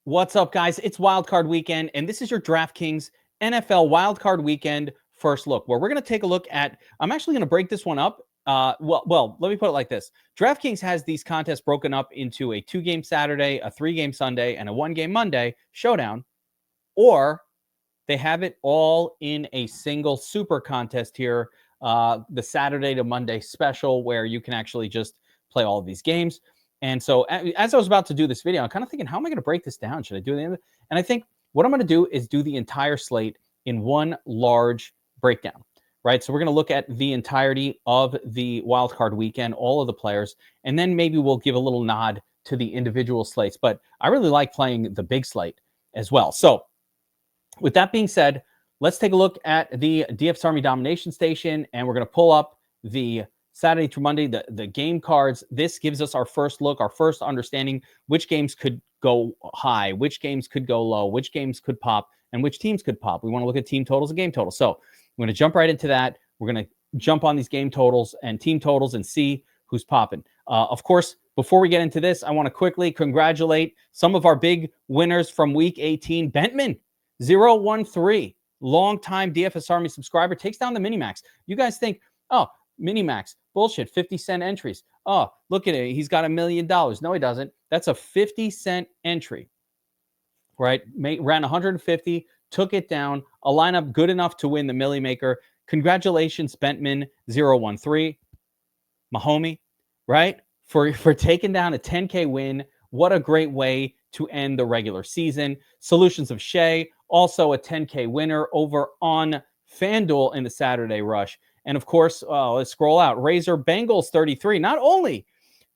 What's up, guys? It's Wildcard Weekend, and this is your DraftKings NFL Wildcard Weekend first look, where we're going to take a look at. I'm actually going to break this one up. Well, let me put it like this. DraftKings has these contests broken up into a 2-game Saturday, a 3-game Sunday, and a 1-game Monday showdown, or they have it all in a single super contest here, the Saturday to Monday special, where you can actually just play all of these games. And so as I was about to do this video, I'm kind of thinking, how am I going to break this down? Should I do the end? And I think what I'm going to do is do the entire slate in one large breakdown, right? So we're going to look at the entirety of the wildcard weekend, all of the players, and then maybe we'll give a little nod to the individual slates. But I really like playing the big slate as well. So with that being said, let's take a look at the DFS Army Domination Station, and we're going to pull up the Saturday through Monday, the game cards. This gives us our first look, our first understanding, which games could go high, which games could go low, which games could pop, and which teams could pop. We want to look at team totals and game totals. So we're going to jump right into that. We're going to jump on these game totals and team totals and see who's popping. Of course, before we get into this, I want to quickly congratulate some of our big winners from Week 18. Bentman 013, longtime DFS Army subscriber, takes down the Minimax. You guys think, oh, Minimax, bullshit, 50-cent entries. Oh, look at it. He's got $1 million. No, he doesn't. That's a 50-cent entry, right? Ran 150, took it down, a lineup good enough to win the Millie Maker. Congratulations, Bentman 013, my homie, right? For taking down a 10K win. What a great way to end the regular season. Solutions of Shea, also a 10K winner over on FanDuel in the Saturday Rush. And of course, let's scroll out. Razor Bengals 33, not only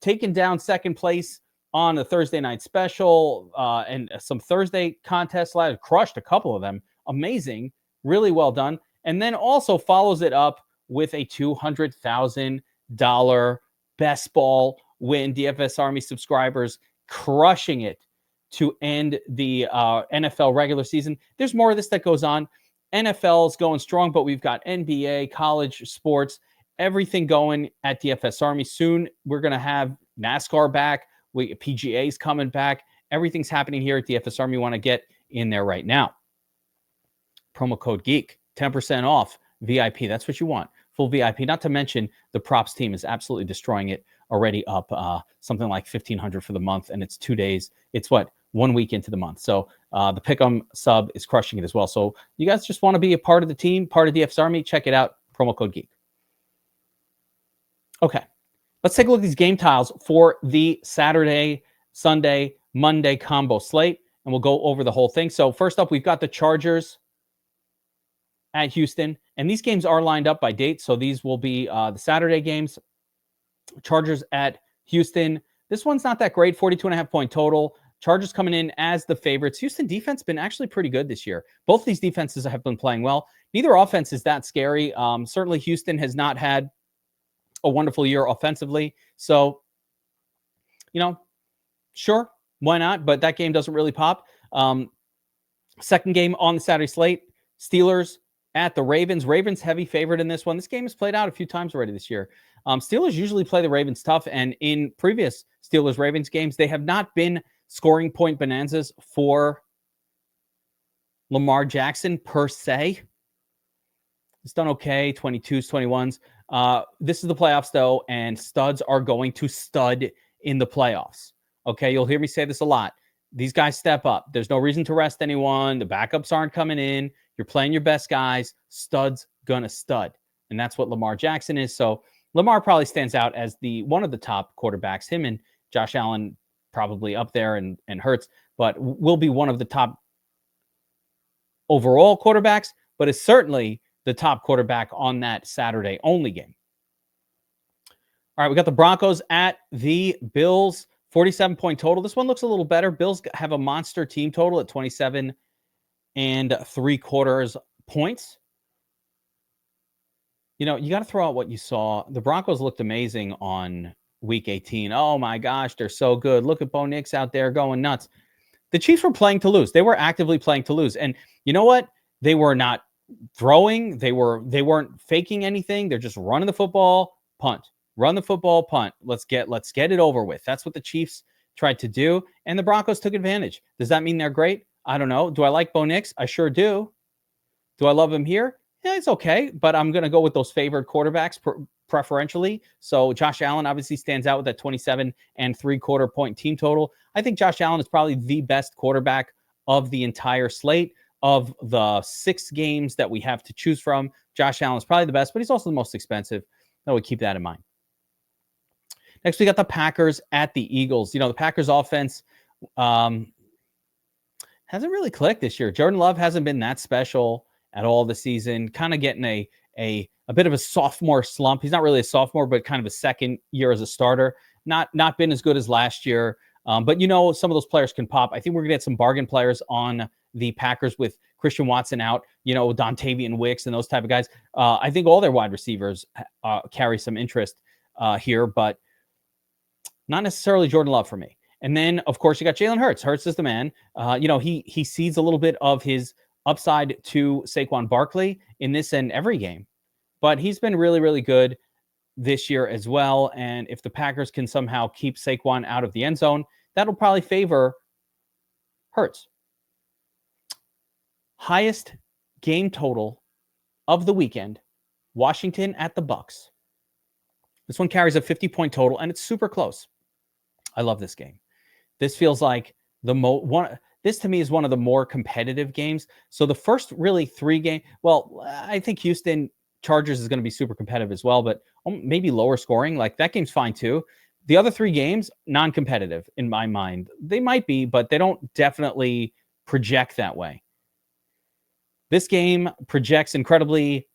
taking down second place on the Thursday night special and some Thursday contests, crushed a couple of them. Amazing. Really well done. And then also follows it up with a $200,000 best ball win. DFS Army subscribers crushing it to end the NFL regular season. There's more of this that goes on. NFL is going strong, but we've got NBA, college sports, everything going at DFS Army. Soon we're going to have NASCAR back. PGA's coming back. Everything's happening here at DFS Army. You want to get in there right now. Promo code Geek, 10% off VIP. That's what you want. Full VIP. Not to mention the props team is absolutely destroying it. Already up something like $1,500 for the month, and it's 2 days. It's 1 week into the month. So the Pick'em sub is crushing it as well. So you guys just want to be a part of the team, part of DFS Army, check it out. Promo code Geek. Okay, let's take a look at these game tiles for the Saturday, Sunday, Monday combo slate, and we'll go over the whole thing. So first up, we've got the Chargers at Houston, and these games are lined up by date. So these will be the Saturday games. Chargers at Houston. This one's not that great, 42.5 point total. Chargers coming in as the favorites. Houston defense been actually pretty good this year. Both these defenses have been playing well. Neither offense is that scary. Certainly Houston has not had a wonderful year offensively. So, sure, why not? But that game doesn't really pop. Second game on the Saturday slate, Steelers at the Ravens. Ravens heavy favorite in this one. This game has played out a few times already this year. Steelers usually play the Ravens tough, and in previous Steelers-Ravens games, they have not been scoring point bonanzas for Lamar Jackson per se. It's done okay, 22s, 21s. This is the playoffs, though, and studs are going to stud in the playoffs. Okay, you'll hear me say this a lot. These guys step up. There's no reason to rest anyone. The backups aren't coming in. You're playing your best guys. Studs gonna stud, and that's what Lamar Jackson is. So Lamar probably stands out as one of the top quarterbacks. Him and Josh Allen probably up there and Hurts, but will be one of the top overall quarterbacks, but is certainly the top quarterback on that Saturday only game. All right, we got the Broncos at the Bills, 47-point total. This one looks a little better. Bills have a monster team total at 27.75 points. You got to throw out what you saw. The Broncos looked amazing on Week 18. Oh my gosh, they're so good. Look at Bo Nix out there going nuts. The Chiefs were playing to lose. They were actively playing to lose. And you know what? They were not throwing. They weren't faking anything. They're just running the football, punt. Run the football, punt. Let's get it over with. That's what the Chiefs tried to do, and the Broncos took advantage. Does that mean they're great? I don't know. Do I like Bo Nix? I sure do. Do I love him here? Yeah, it's okay, but I'm going to go with those favored quarterbacks preferentially. So Josh Allen obviously stands out with that 27.75 point team total. I think Josh Allen is probably the best quarterback of the entire slate. Of the 6 games that we have to choose from, Josh Allen is probably the best, but he's also the most expensive. So we keep that in mind. Next, we got the Packers at the Eagles. The Packers offense hasn't really clicked this year. Jordan Love hasn't been that special at all this season, kind of getting a bit of a sophomore slump. He's not really a sophomore, but kind of a second year as a starter. Not been as good as last year. But some of those players can pop. I think we're going to get some bargain players on the Packers with Christian Watson out, Dontavian Wicks and those type of guys. I think all their wide receivers carry some interest here, but not necessarily Jordan Love for me. And then, of course, you got Jalen Hurts. Hurts is the man. He cedes a little bit of his upside to Saquon Barkley in this and every game, but he's been really, really good this year as well. And if the Packers can somehow keep Saquon out of the end zone, that'll probably favor Hurts. Highest game total of the weekend, Washington at the Bucks. This one carries a 50-point total, and it's super close. I love this game. This feels like this to me is one of the more competitive games. So the first really 3 games, well, I think Houston Chargers is going to be super competitive as well, but maybe lower scoring. Like that game's fine too. The other 3 games, non-competitive in my mind. They might be, but they don't definitely project that way. This game projects incredibly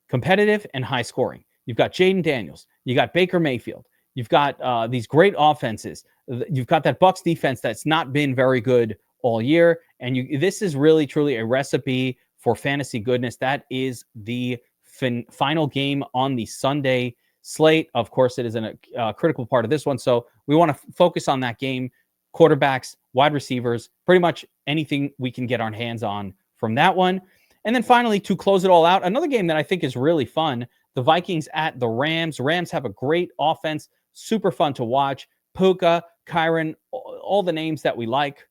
competitive and high scoring. You've got Jaden Daniels. You got Baker Mayfield. You've got these great offenses. You've got that Bucs defense that's not been very good all year. And this is really, truly a recipe for fantasy goodness. That is the final game on the Sunday slate. Of course, it is a critical part of this one. So we want to focus on that game. Quarterbacks, wide receivers, pretty much anything we can get our hands on from that one. And then finally, to close it all out, another game that I think is really fun, the Vikings at the Rams. Rams have a great offense, super fun to watch. Puka, Kyron, all the names that we like.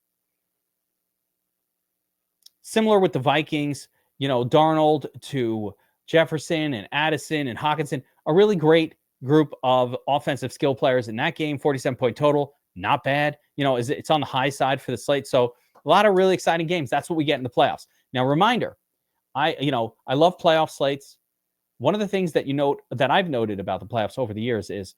Similar with the Vikings, Darnold to Jefferson and Addison and Hawkinson, a really great group of offensive skill players in that game. 47-point total, not bad. It's on the high side for the slate. So a lot of really exciting games. That's what we get in the playoffs. Now, reminder, I love playoff slates. One of the things that that I've noted about the playoffs over the years is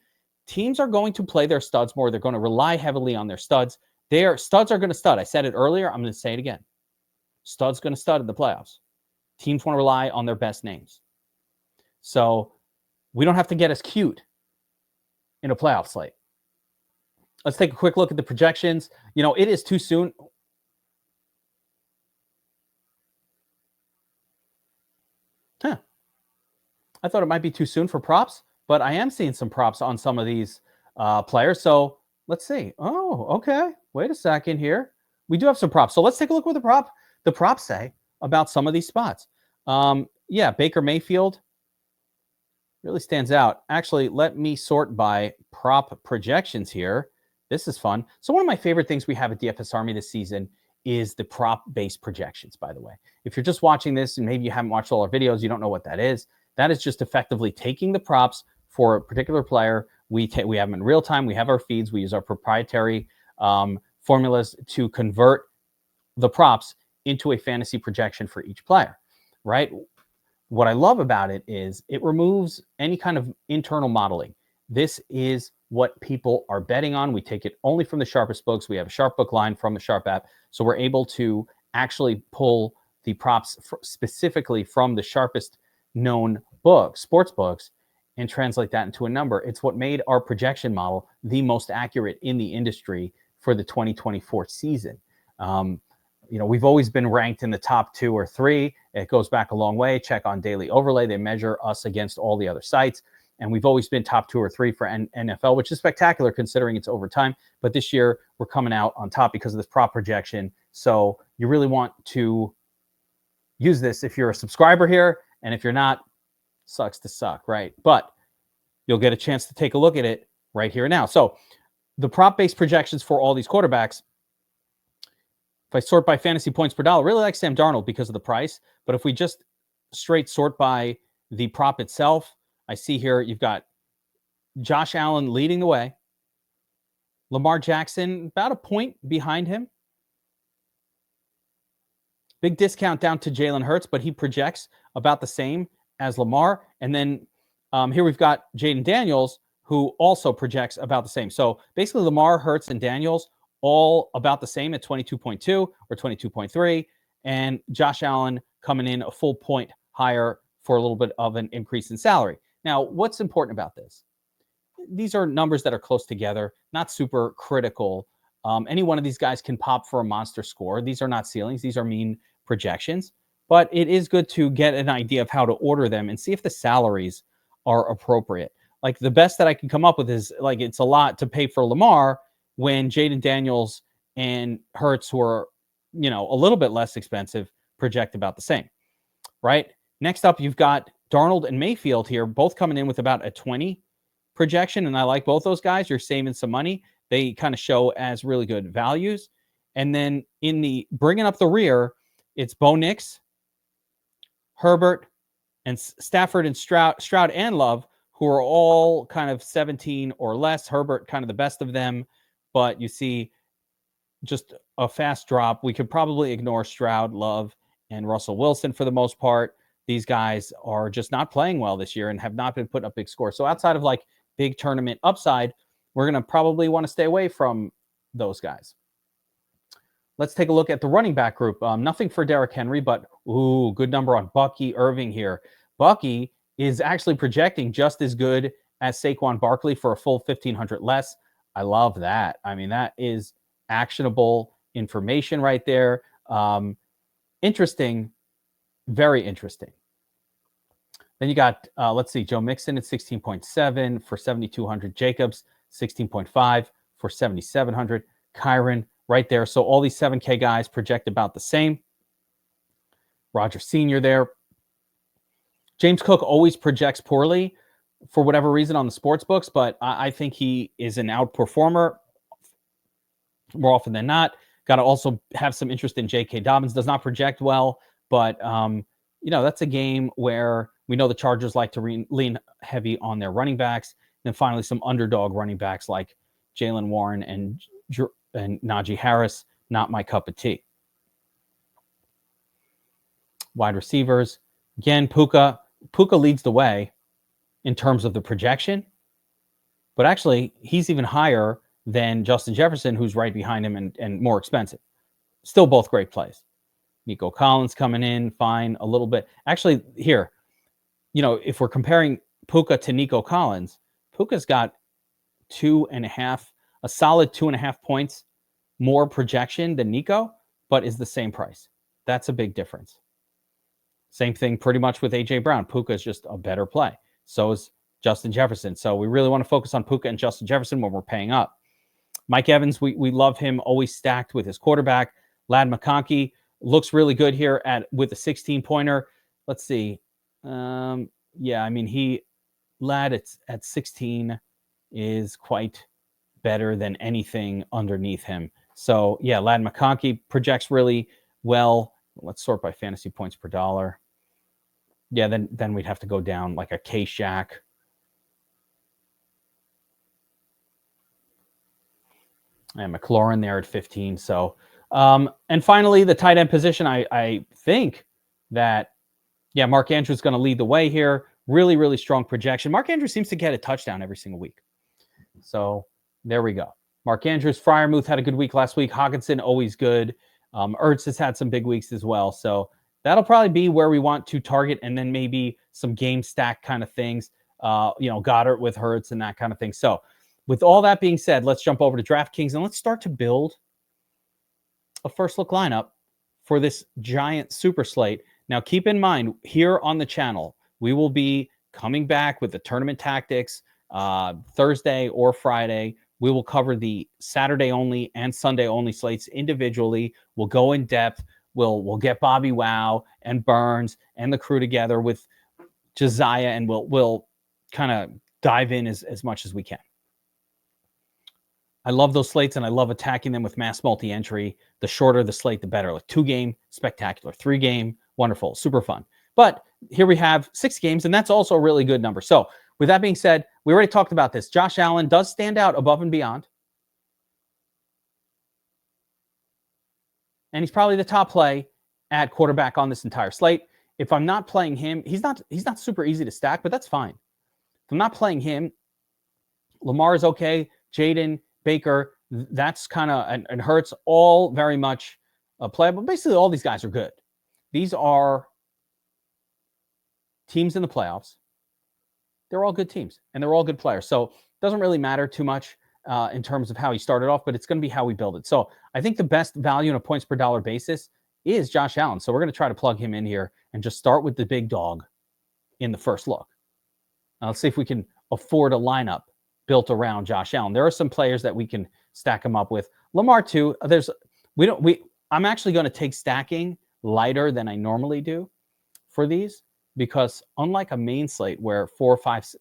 teams are going to play their studs more. They're going to rely heavily on their studs. Their studs are going to stud. I said it earlier. I'm going to say it again. Studs going to stud in the playoffs. Teams want to rely on their best names. So we don't have to get as cute in a playoff slate. Let's take a quick look at the projections. It is too soon. I thought it might be too soon for props, but I am seeing some props on some of these players. So let's see. Oh, okay. Wait a second here. We do have some props. So let's take a look what the props say about some of these spots. Baker Mayfield really stands out. Actually, let me sort by prop projections here. This is fun. So one of my favorite things we have at DFS Army this season is the prop-based projections, by the way. If you're just watching this and maybe you haven't watched all our videos, you don't know what that is. That is just effectively taking the props for a particular player. We have them in real time. We have our feeds. We use our proprietary formulas to convert the props into a fantasy projection for each player, right? What I love about it is it removes any kind of internal modeling. This is what people are betting on. We take it only from the sharpest books. We have a sharp book line from the Sharp app. So we're able to actually pull the props specifically from the sharpest known books, sports books, and translate that into a number. It's what made our projection model the most accurate in the industry for the 2024 season. We've always been ranked in the top 2 or 3. It goes back a long way. Check on Daily Overlay. They measure us against all the other sites. And we've always been top 2 or 3 for NFL, which is spectacular considering it's overtime. But this year, we're coming out on top because of this prop projection. So you really want to use this if you're a subscriber here. And if you're not, sucks to suck, right? But you'll get a chance to take a look at it right here and now. So the prop-based projections for all these quarterbacks, if I sort by fantasy points per dollar, really like Sam Darnold because of the price. But if we just straight sort by the prop itself, I see here you've got Josh Allen leading the way. Lamar Jackson about a point behind him. Big discount down to Jalen Hurts, but he projects about the same as Lamar. And then here we've got Jaden Daniels, who also projects about the same. So basically Lamar, Hurts, and Daniels all about the same at 22.2 or 22.3. And Josh Allen coming in a full point higher for a little bit of an increase in salary. Now, what's important about this? These are numbers that are close together, not super critical. Any one of these guys can pop for a monster score. These are not ceilings. These are mean projections. But it is good to get an idea of how to order them and see if the salaries are appropriate. Like the best that I can come up with is like it's a lot to pay for Lamar when Jaden Daniels and Hurts, who are, you know, a little bit less expensive, project about the same, right? Next up, you've got Darnold and Mayfield here, both coming in with about a 20 projection, and I like both those guys. You're saving some money. They kind of show as really good values. And then in the bringing up the rear, it's Bo Nix, Herbert, and Stafford and Stroud and Love, who are all kind of 17 or less. Herbert kind of the best of them, but you see just a fast drop. We could probably ignore Stroud, Love, and Russell Wilson for the most part. These guys are just not playing well this year and have not been putting up big scores. So outside of like big tournament upside, we're going to probably want to stay away from those guys. Let's take a look at the running back group. Nothing for Derrick Henry, but good number on Bucky Irving here. Bucky is actually projecting just as good as Saquon Barkley for a full 1,500 less. I love that. I mean, that is actionable information right there. Interesting, very interesting. Then you got, let's see, Joe Mixon at 16.7 for 7,200. Jacobs, 16.5 for 7,700. Kyron right there. So all these 7K guys project about the same. Roger Sr. there. James Cook always projects poorly for whatever reason on the sports books, but I think he is an outperformer more often than not. Got to also have some interest in J.K. Dobbins. Does not project well, but you know, that's a game where we know the Chargers like to lean heavy on their running backs. And then finally, some underdog running backs like Jaylen Warren and Najee Harris. Not my cup of tea. Wide receivers. Again, Puka leads the way in terms of the projection, but actually he's even higher than Justin Jefferson, who's right behind him and more expensive. Still both great plays. Nico Collins coming in, fine, a little bit. Actually, here, you know, if we're comparing Puka to Nico Collins, Puka's got a solid 2.5 points more projection than Nico, but is the same price. That's a big difference. Same thing pretty much with A.J. Brown. Puka is just a better play. So is Justin Jefferson. So we really want to focus on Puka and Justin Jefferson when we're paying up. Mike Evans, we love him, always stacked with his quarterback. Ladd McConkey looks really good here with a 16-pointer. Let's see. Yeah, I mean, Ladd at 16 is quite better than anything underneath him. So, yeah, Ladd McConkey projects really well. Let's sort by fantasy points per dollar. Yeah, then we'd have to go down like a K-Shack. And McLaurin there at 15. So, and finally, the tight end position, I think that, yeah, Mark Andrews is going to lead the way here. Really, really strong projection. Mark Andrews seems to get a touchdown every single week. So there we go. Mark Andrews, Freiermuth had a good week last week. Hawkinson, always good. Ertz has had some big weeks as well. So that'll probably be where we want to target, and then maybe some game stack kind of things, you know, Goddard with Hurts and that kind of thing. So with all that being said, let's jump over to DraftKings and let's start to build a first look lineup for this giant super slate. Now, keep in mind, here on the channel, we will be coming back with the tournament tactics Thursday or Friday. We will cover the Saturday only and Sunday only slates individually. We'll go in depth. We'll get Bobby Wow and Burns and the crew together with Josiah, and we'll kind of dive in as much as we can. I love those slates, and I love attacking them with mass multi-entry. The shorter the slate, the better. Like 2-game, spectacular. 3-game, wonderful, super fun. But here we have 6 games, and that's also a really good number. So with that being said, we already talked about this. Josh Allen does stand out above and beyond. And he's probably the top play at quarterback on this entire slate. If I'm not playing him, he's not super easy to stack, but that's fine. If I'm not playing him, Lamar is okay. Jaden, Baker, that's kind of, and Hurts, all very much playable. Basically, all these guys are good. These are teams in the playoffs. They're all good teams, and they're all good players. So it doesn't really matter too much in terms of how he started off, but it's going to be how we build it. So I think the best value on a points per dollar basis is Josh Allen. So we're going to try to plug him in here and just start with the big dog in the first look. Now let's see if we can afford a lineup built around Josh Allen. There are some players that we can stack him up with. Lamar too. I'm actually going to take stacking lighter than I normally do for these, because unlike a main slate where 4 or 5,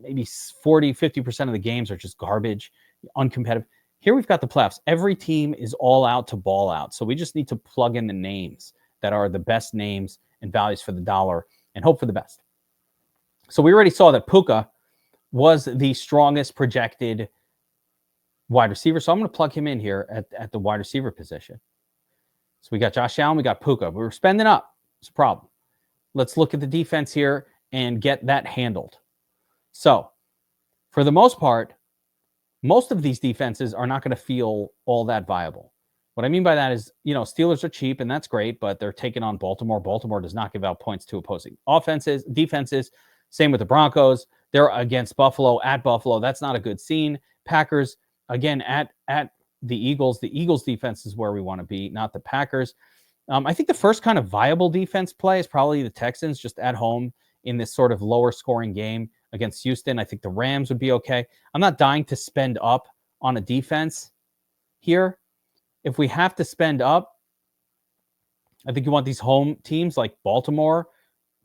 maybe 40, 50% of the games are just garbage, uncompetitive. Here we've got the playoffs. Every team is all out to ball out. So we just need to plug in the names that are the best names and values for the dollar and hope for the best. So we already saw that Puka was the strongest projected wide receiver. So I'm going to plug him in here at the wide receiver position. So we got Josh Allen, we got Puka. We're spending up. It's a problem. Let's look at the defense here and get that handled. So for the most part, most of these defenses are not going to feel all that viable. What I mean by that is, Steelers are cheap, and that's great, but they're taking on Baltimore. Baltimore does not give out points to opposing defenses. Same with the Broncos. They're against Buffalo, at Buffalo. That's not a good scene. Packers, again, at the Eagles. The Eagles defense is where we want to be, not the Packers. I think the first kind of viable defense play is probably the Texans, just at home in this sort of lower scoring game against Houston. I think the Rams would be okay. I'm not dying to spend up on a defense here. If we have to spend up, I think you want these home teams like Baltimore,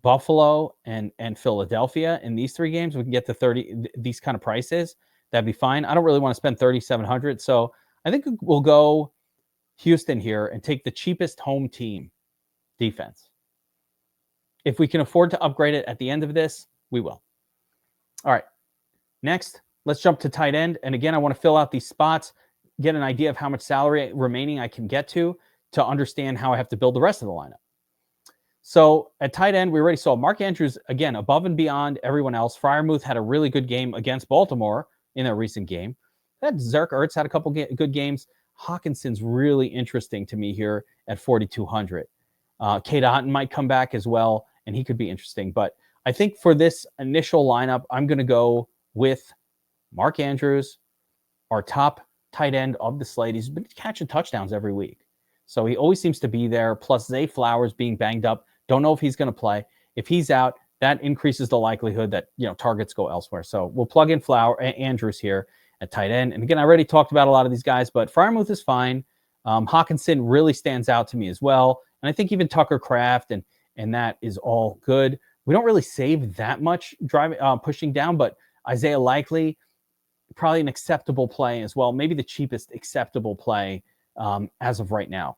Buffalo, and Philadelphia. In these 3 games, we can get to 30, these kind of prices. That'd be fine. I don't really want to spend $3,700. So I think we'll go Houston here and take the cheapest home team defense. If we can afford to upgrade it at the end of this, we will. All right. Next, let's jump to tight end. And again, I want to fill out these spots, get an idea of how much salary remaining I can get to understand how I have to build the rest of the lineup. So at tight end, we already saw Mark Andrews, again, above and beyond everyone else. Freiermuth had a really good game against Baltimore in their recent game. That Zerk Ertz had a couple good games. Hawkinson's really interesting to me here at 4,200. Kate Otten might come back as well, and he could be interesting. But I think for this initial lineup, I'm going to go with Mark Andrews, our top tight end of the slate. He's been catching touchdowns every week. So he always seems to be there. Plus Zay Flowers being banged up. Don't know if he's going to play. If he's out, that increases the likelihood that, targets go elsewhere. So we'll plug in Andrews here at tight end. And again, I already talked about a lot of these guys, but Freiermuth is fine. Hawkinson really stands out to me as well. And I think even Tucker Kraft and that is all good. We don't really save that much pushing down, but Isaiah Likely, probably an acceptable play as well. Maybe the cheapest acceptable play as of right now.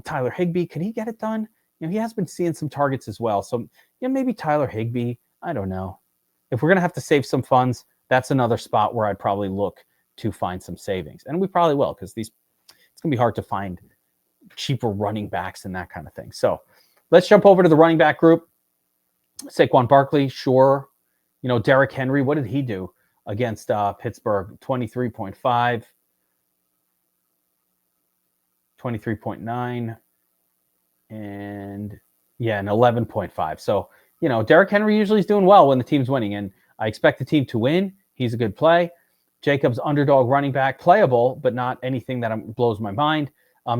Tyler Higbee, can he get it done? He has been seeing some targets as well. So, maybe Tyler Higbee, I don't know. If we're going to have to save some funds, that's another spot where I'd probably look to find some savings. And we probably will, because it's going to be hard to find cheaper running backs and that kind of thing. So let's jump over to the running back group. Saquon Barkley, sure. Derrick Henry, what did he do against Pittsburgh? 23.5, 23.9, and an 11.5. So, Derrick Henry usually is doing well when the team's winning, and I expect the team to win. He's a good play. Jacobs, underdog running back, playable, but not anything that blows my mind.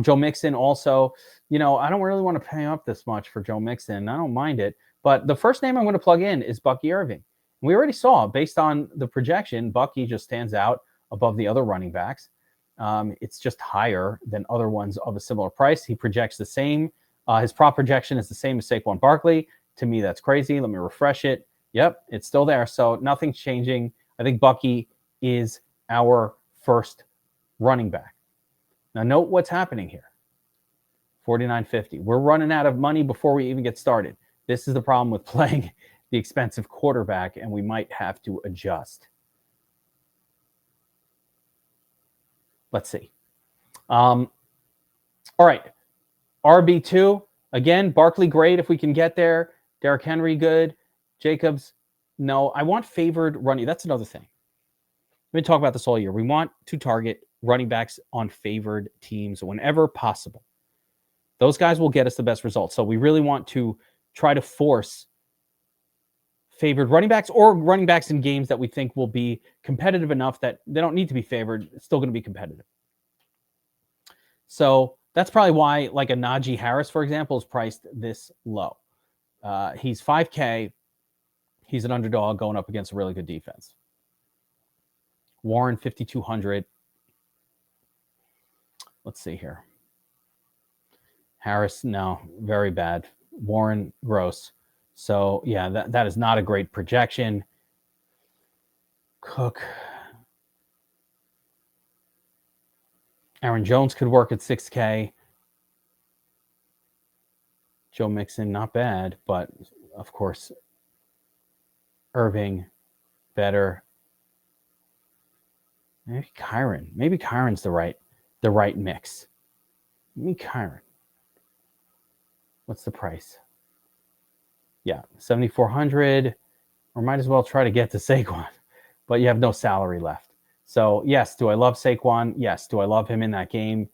Joe Mixon also, I don't really want to pay up this much for Joe Mixon. I don't mind it. But the first name I'm going to plug in is Bucky Irving. We already saw, based on the projection, Bucky just stands out above the other running backs. It's just higher than other ones of a similar price. He projects the same. His prop projection is the same as Saquon Barkley. To me, that's crazy. Let me refresh it. Yep, it's still there. So nothing's changing. I think Bucky is our first running back. Now, note what's happening here. $49.50. We're running out of money before we even get started. This is the problem with playing the expensive quarterback, and we might have to adjust. Let's see. All right. RB2. Again, Barkley, great if we can get there. Derrick Henry, good. Jacobs, no. I want favored running. That's another thing. We've been talking about this all year. We want to target running backs on favored teams whenever possible. Those guys will get us the best results. So we really want to try to force favored running backs or running backs in games that we think will be competitive enough that they don't need to be favored. It's still going to be competitive. So that's probably why, like a Najee Harris, for example, is priced this low. He's $5K. He's an underdog going up against a really good defense. Warren, $5,200. Let's see here. Harris, no, very bad. Warren, gross. So, yeah, that is not a great projection. Cook. Aaron Jones could work at $6K. Joe Mixon, not bad, but of course, Irving, better. Maybe Kyron. Maybe Kyron's the right mix. Maybe Kyron. What's the price? Yeah, $7,400. Or might as well try to get to Saquon, but you have no salary left. So yes, do I love Saquon? Yes. Do I love him in that game?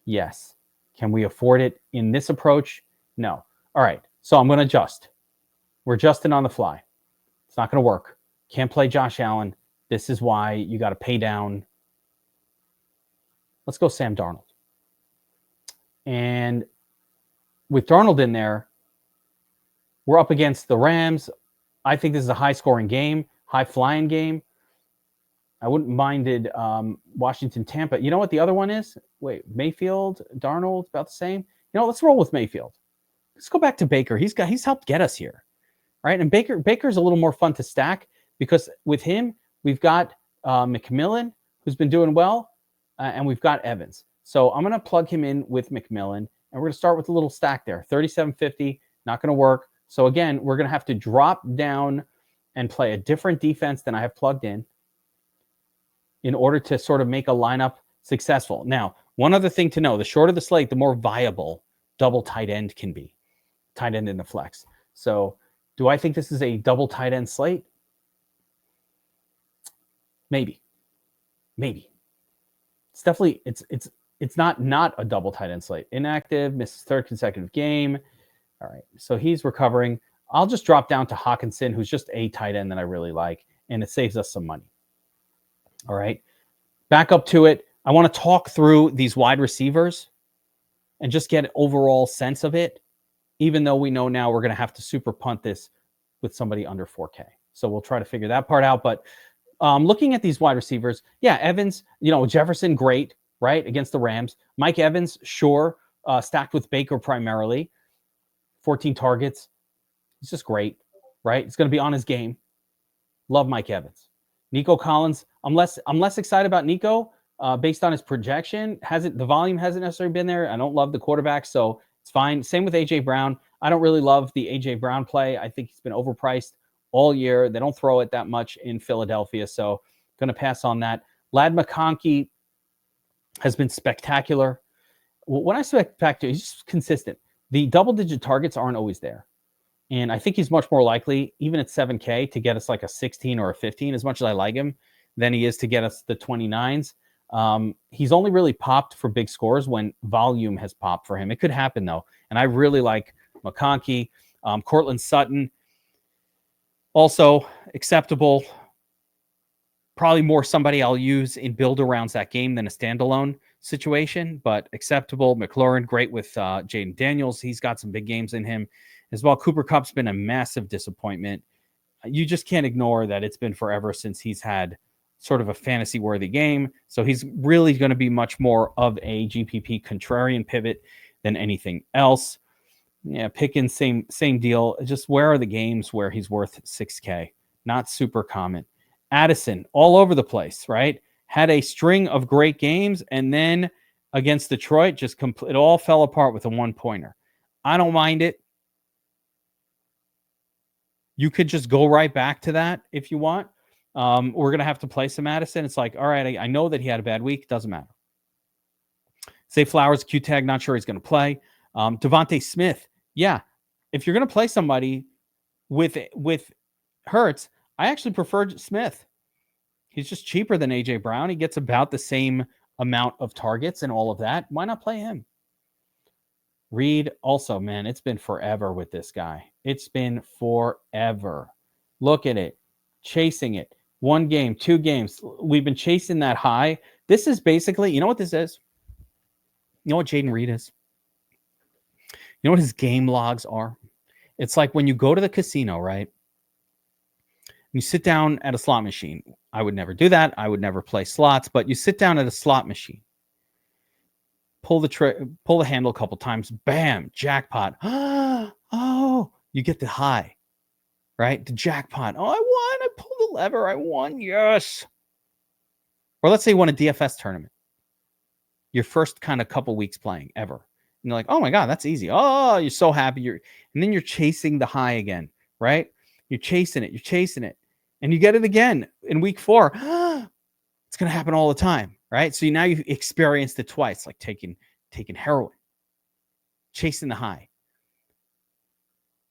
Yes. Can we afford it in this approach? No. All right. So I'm going to adjust. We're adjusting on the fly. It's not going to work. Can't play Josh Allen. This is why you got to pay down. Let's go Sam Darnold. And with Darnold in there, we're up against the Rams. I think this is a high-scoring game, high-flying game. I wouldn't minded Washington, Tampa. You know what the other one is? Wait, Mayfield, Darnold, about the same. You know, let's roll with Mayfield. Let's go back to Baker. He's helped get us here, right? And Baker's a little more fun to stack because with him we've got McMillan, who's been doing well, and we've got Evans. So I'm going to plug him in with McMillan, and we're going to start with a little stack there. $37.50, not going to work. So again, we're going to have to drop down and play a different defense than I have plugged in order to sort of make a lineup successful. Now, one other thing to know, the shorter the slate, the more viable double tight end can be. Tight end in the flex. So do I think this is a double tight end slate? Maybe. It's definitely, it's not a double tight end slate. Inactive, misses third consecutive game. All right, so he's recovering. I'll just drop down to Hawkinson, who's just a tight end that I really like, and it saves us some money. All right, back up to it. I want to talk through these wide receivers and just get an overall sense of it, even though we know now we're going to have to super punt this with somebody under 4K. So we'll try to figure that part out. But looking at these wide receivers, yeah, Evans, Jefferson, great, right, against the Rams. Mike Evans, sure, stacked with Baker primarily. 14 targets. He's just great, right? It's going to be on his game. Love Mike Evans. Nico Collins, I'm less excited about Nico based on his projection. The volume hasn't necessarily been there. I don't love the quarterback, so it's fine. Same with AJ Brown. I don't really love the AJ Brown play. I think he's been overpriced all year. They don't throw it that much in Philadelphia, so going to pass on that. Ladd McConkey has been spectacular. When I spectacular, he's just consistent. The double-digit targets aren't always there. And I think he's much more likely, even at 7K, to get us like a 16 or a 15, as much as I like him, than he is to get us the 29s. He's only really popped for big scores when volume has popped for him. It could happen, though. And I really like McConkey. Cortland Sutton, also acceptable. Probably more somebody I'll use in build-arounds that game than a standalone situation, but acceptable. McLaurin, great with Jaden Daniels. He's got some big games in him as well. Cooper Kupp's been a massive disappointment. You just can't ignore that it's been forever since he's had sort of a fantasy-worthy game. So he's really going to be much more of a GPP contrarian pivot than anything else. Yeah, Pickens, same deal. Just where are the games where he's worth 6K? Not super common. Addison, all over the place, right? had a string of great games, and then against Detroit, it all fell apart with a 1-pointer. I don't mind it. You could just go right back to that if you want. We're going to have to play some Madison. It's like, all right, I know that he had a bad week. Doesn't matter. Say Flowers, Q-tag, not sure he's going to play. Devontae Smith. Yeah. If you're going to play somebody with Hurts, I actually prefer Smith. He's just cheaper than A.J. Brown. He gets about the same amount of targets and all of that. Why not play him? Reed also, man, it's been forever with this guy. It's been forever. Look at it. Chasing it. 1 game, 2 games. We've been chasing that high. This is basically, you know what this is? You know what Jaden Reed is? You know what his game logs are? It's like when you go to the casino, right? You sit down at a slot machine. I would never do that. I would never play slots, but you sit down at a slot machine. Pull the handle a couple times. Bam, jackpot. Oh, you get the high, right? The jackpot. Oh, I won. I pulled the lever. I won. Yes. Or let's say you won a DFS tournament. Your first kind of couple weeks playing ever. And you're like, oh my God, that's easy. Oh, you're so happy. And then you're chasing the high again, right? You're chasing it. And you get it again in week 4. It's going to happen all the time, right? So now you've experienced it twice, like taking heroin, chasing the high.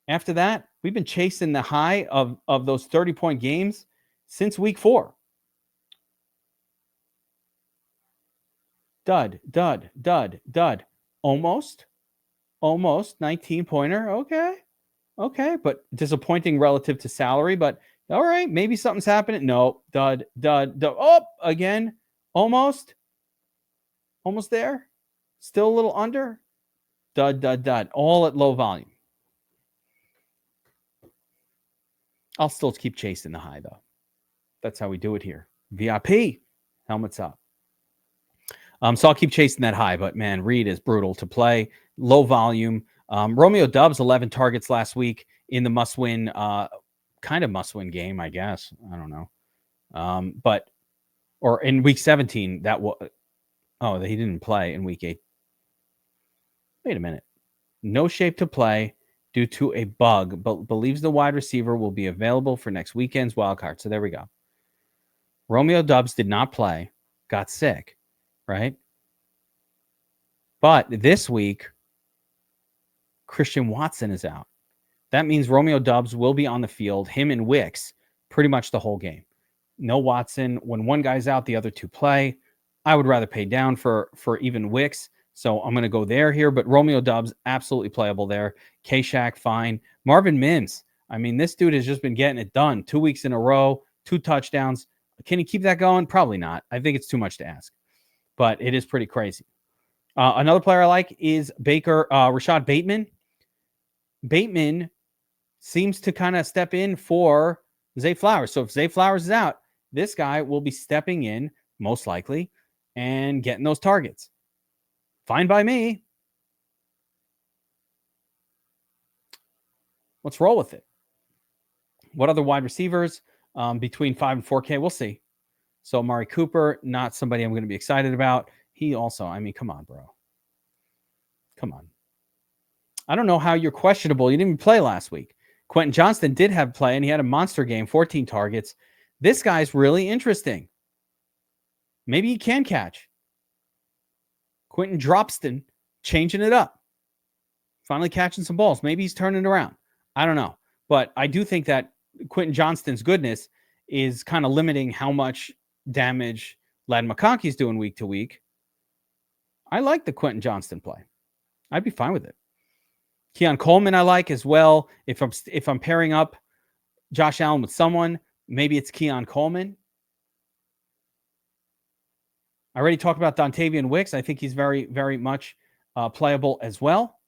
After that, we've been chasing the high of those 30-point games since week 4. Dud. Almost 19-pointer. Okay. But disappointing relative to salary, but all right, maybe something's happening. No, dud. Oh, again, almost there. Still a little under. Dud. All at low volume. I'll still keep chasing the high, though. That's how we do it here. VIP, helmets up. So I'll keep chasing that high, but man, Reed is brutal to play. Low volume. Romeo Doubs, 11 targets last week in the must-win game, I guess. I don't know. Or in week 17, he didn't play in week 8. Wait a minute. No shape to play due to a bug, but believes the wide receiver will be available for next weekend's wildcard. So there we go. Romeo Doubs did not play, got sick, right? But this week, Christian Watson is out. That means Romeo Doubs will be on the field, him and Wicks, pretty much the whole game. No Watson. When one guy's out, the other 2 play. I would rather pay down for even Wicks, so I'm going to go there here. But Romeo Doubs, absolutely playable there. K-Shack, fine. Marvin Mims. I mean, this dude has just been getting it done. 2 weeks in a row, 2 touchdowns. Can he keep that going? Probably not. I think it's too much to ask. But it is pretty crazy. Another player I like is Rashad Bateman. Bateman seems to kind of step in for Zay Flowers. So if Zay Flowers is out, this guy will be stepping in, most likely, and getting those targets. Fine by me. Let's roll with it. What other wide receivers between 5 and 4K? We'll see. So Amari Cooper, not somebody I'm going to be excited about. He also, I mean, come on, bro. Come on. I don't know how you're questionable. You didn't even play last week. Quentin Johnston did have play, and he had a monster game, 14 targets. This guy's really interesting. Maybe he can catch. Quentin Dropston changing it up. Finally catching some balls. Maybe he's turning it around. I don't know. But I do think that Quentin Johnston's goodness is kind of limiting how much damage Ladd McConkey's doing week to week. I like the Quentin Johnston play. I'd be fine with it. Keon Coleman I like as well. If I'm pairing up Josh Allen with someone, maybe it's Keon Coleman. I already talked about Dontavian Wicks. I think he's very, very much playable as well.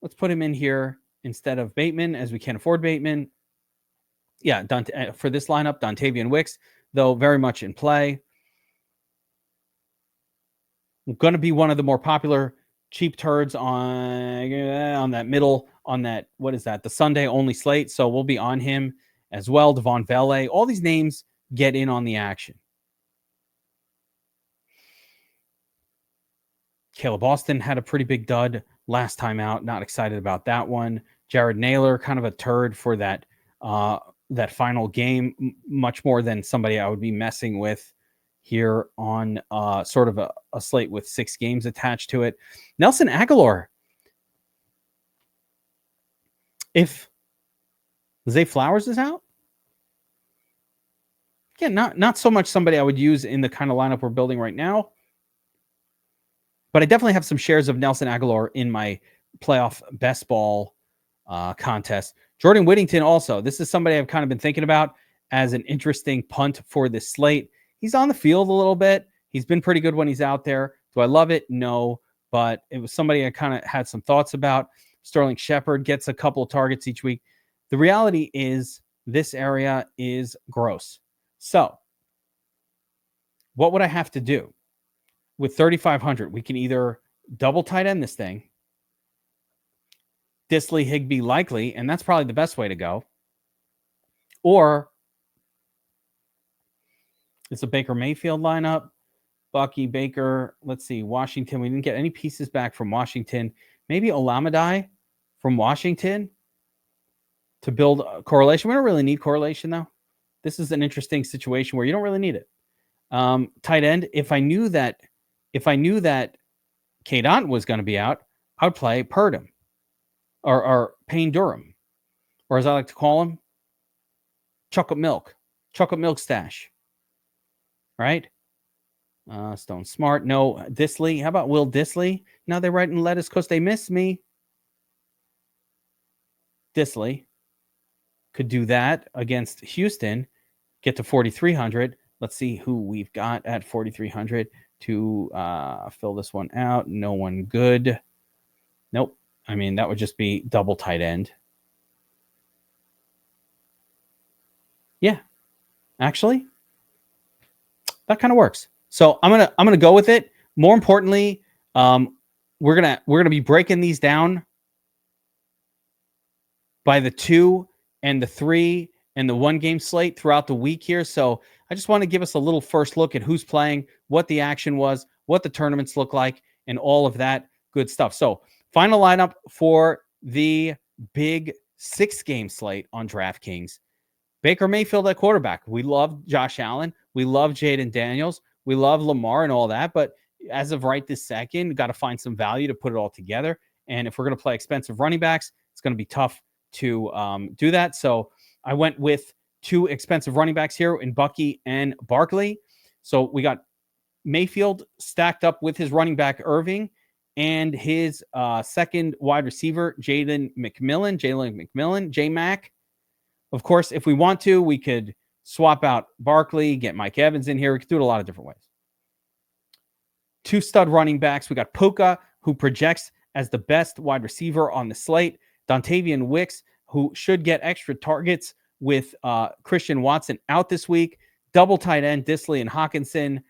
Let's put him in here instead of Bateman, as we can't afford Bateman. Yeah, for this lineup, Dontavian Wicks, though very much in play. Going to be one of the more popular cheap turds on that middle, on that, what is that? The Sunday only slate. So we'll be on him as well. Devon Vele. All these names get in on the action. Caleb Austin had a pretty big dud last time out. Not excited about that one. Jared Naylor, kind of a turd for that final game, much more than somebody I would be messing with here on sort of a slate with 6 games attached to it. Nelson Aguilar. If Zay Flowers is out, again, not so much somebody I would use in the kind of lineup we're building right now, but I definitely have some shares of Nelson Aguilar in my playoff best ball contest. Jordan Whittington also. This is somebody I've kind of been thinking about as an interesting punt for this slate. He's on the field a little bit. He's been pretty good when he's out there. Do I love it? No, but it was somebody I kind of had some thoughts about. Sterling Shepard gets a couple of targets each week. The reality is this area is gross. So what would I have to do? With 3,500, we can either double tight end this thing, Disley, Higbee, likely, and that's probably the best way to go. Or it's a Baker Mayfield lineup. Bucky, Baker, let's see, Washington. We didn't get any pieces back from Washington. Maybe Olamide from Washington to build a correlation. We don't really need correlation, though. This is an interesting situation where you don't really need it. Tight end, if I knew that K-Dot was going to be out, I would play Purdom or Payne Durham, or as I like to call him, chocolate milk stash, right? Stone Smart, no. Disley, how about Will Disley? Now they're writing letters because they miss me. Disley could do that against Houston, get to 4,300. Let's see who we've got at 4,300 to fill this one out. No one good. Nope. I mean, that would just be double tight end. Yeah, actually, that kind of works. So I'm gonna go with it. More importantly, we're gonna be breaking these down by the 2 and the 3 and the 1 game slate throughout the week here. So I just want to give us a little first look at who's playing, what the action was, what the tournaments look like, and all of that good stuff. So final lineup for the big 6 game slate on DraftKings. Baker Mayfield at quarterback. We love Josh Allen. We love Jaden Daniels. We love Lamar and all that. But as of right this second, got to find some value to put it all together. And if we're going to play expensive running backs, it's going to be tough to do that. So I went with 2 expensive running backs here in Bucky and Barkley. So we got Mayfield stacked up with his running back Irving and his second wide receiver, Jalen McMillan, J-Mac. Of course, if we want to, we could swap out Barkley, get Mike Evans in here. We could do it a lot of different ways. 2 stud running backs. We got Puka, who projects as the best wide receiver on the slate. Dontavian Wicks, who should get extra targets with Christian Watson out this week. Double tight end, Disley and Hawkinson.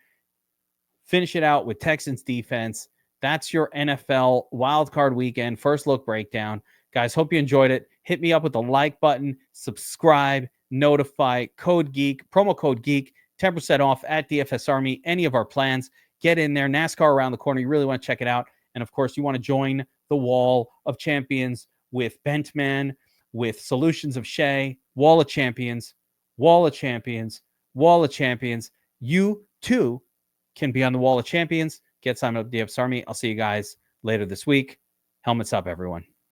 Finish it out with Texans defense. That's your NFL wildcard weekend first look breakdown. Guys, hope you enjoyed it. Hit me up with the like button, subscribe, notify, code Geek, promo code Geek, 10% off at DFS Army. Any of our plans, get in there. NASCAR around the corner. You really want to check it out. And of course, you want to join the Wall of Champions with Bentman, with Solutions of Shea, Wall of Champions, Wall of Champions, Wall of Champions. You too can be on the Wall of Champions. Get signed up with DFS Army. I'll see you guys later this week. Helmets up, everyone.